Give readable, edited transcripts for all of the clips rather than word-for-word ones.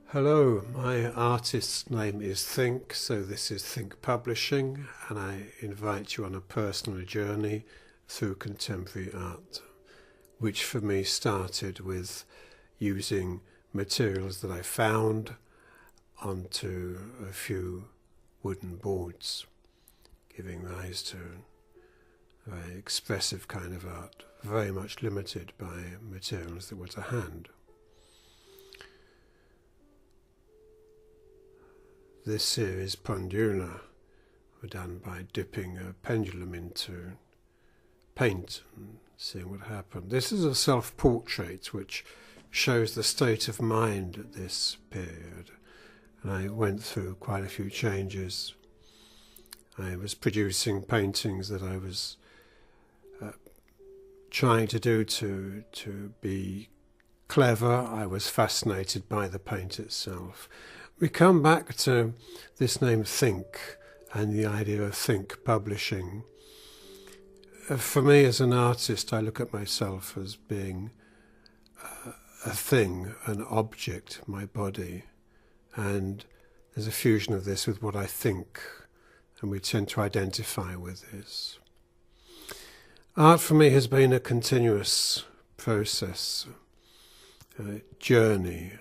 Hello, my artist's name is Thingk, so this is Thingk Publishing, and I invite you on a personal journey through contemporary art, which for me started with using materials that I found onto a few wooden boards, giving rise to a very expressive kind of art, very much limited by materials that were to hand. This series, Pendula, were done by dipping a pendulum into paint and seeing what happened. This is a self-portrait which shows the state of mind at this period. And I went through quite a few changes. I was producing paintings that I was trying to do to be clever. I was fascinated by the paint itself. We come back to this name Thingk and the idea of Thingk Publishing. For me as an artist, I look at myself as being a thing, an object, my body, and there's a fusion of this with what I think, and we tend to identify with this. Art for me has been a continuous process, a journey.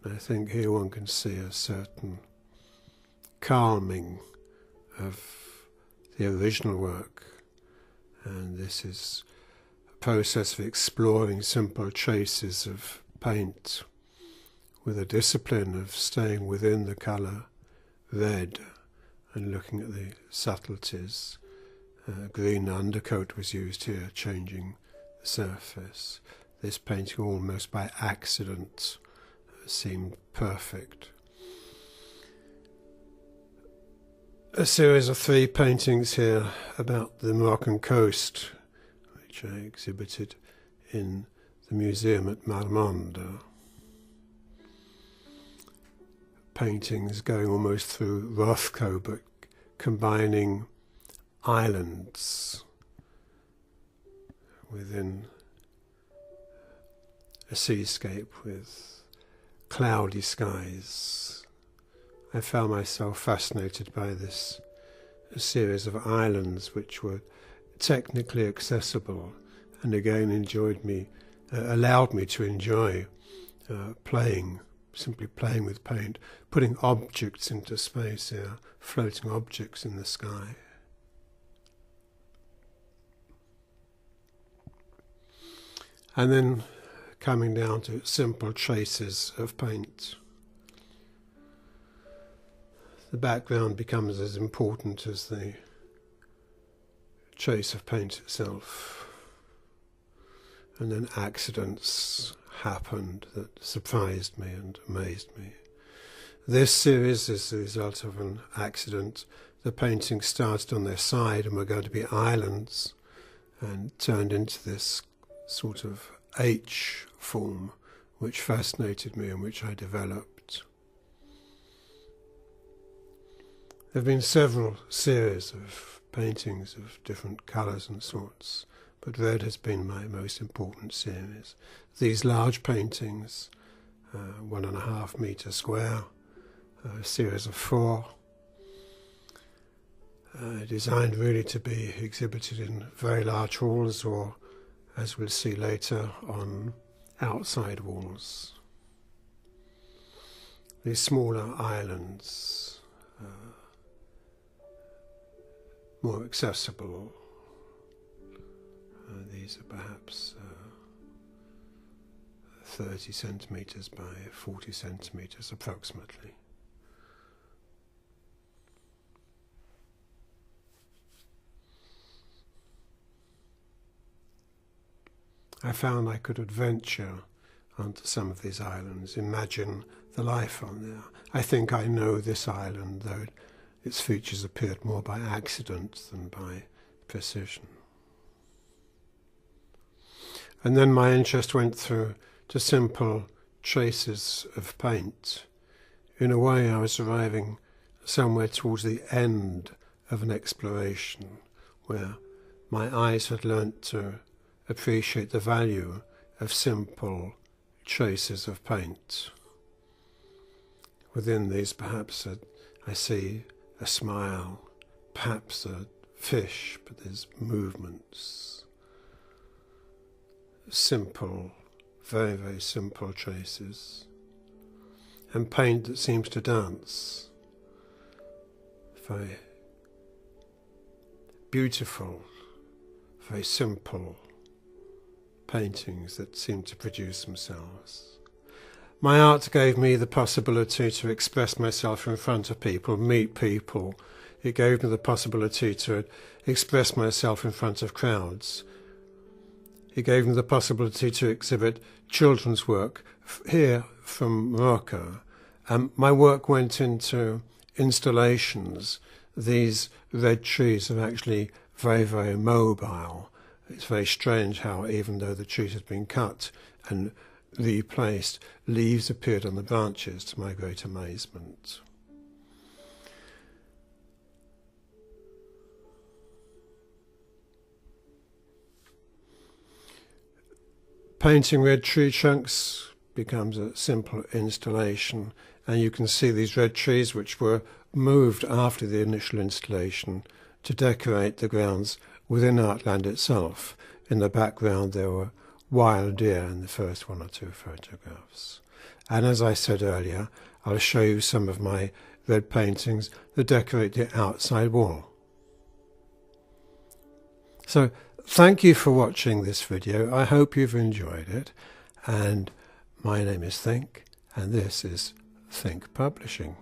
I think here one can see a certain calming of the original work, and this is a process of exploring simple traces of paint with a discipline of staying within the colour red and looking at the subtleties. Green undercoat was used here, changing the surface. This painting almost by accident seemed perfect. A series of 3 paintings here about the Moroccan coast, which I exhibited in the museum at Marmande. Paintings going almost through Rothko, but combining islands within a seascape with cloudy skies. I found myself fascinated by this series of islands which were technically accessible and again allowed me to enjoy simply playing with paint, putting objects into space here, floating objects in the sky. And then coming down to simple traces of paint. The background becomes as important as the trace of paint itself. And then accidents happened that surprised me and amazed me. This series is the result of an accident. The painting started on their side and were going to be islands and turned into this sort of H form, which fascinated me and which I developed. There have been several series of paintings of different colours and sorts, but red has been my most important series. These large paintings, 1.5 metre square, a series of 4, designed really to be exhibited in very large halls or, as we'll see later, on outside walls. These smaller islands, more accessible. These are perhaps 30 centimetres by 40 centimetres approximately. I found I could adventure onto some of these islands, imagine the life on there. I think I know this island, though its features appeared more by accident than by precision. And then my interest went through to simple traces of paint. In a way, I was arriving somewhere towards the end of an exploration where my eyes had learnt to appreciate the value of simple traces of paint. within these perhaps I see a smile, perhaps a fish, but there's movements. Simple, very, very simple traces. And paint that seems to dance. Very beautiful, very simple paintings that seem to produce themselves. My art gave me the possibility to express myself in front of people, meet people. It gave me the possibility to express myself in front of crowds. It gave me the possibility to exhibit children's work here from Morocco. My work went into installations. These red trees are actually very, very mobile. It's very strange how, even though the trees had been cut and replaced, leaves appeared on the branches, to my great amazement. Painting red tree trunks becomes a simple installation, and you can see these red trees which were moved after the initial installation to decorate the grounds within ArtLand itself. In the background there were wild deer in the first one or two photographs. And as I said earlier, I'll show you some of my red paintings that decorate the outside wall. So thank you for watching this video. I hope you've enjoyed it. And my name is Thingk, and this is Thingk Publishing.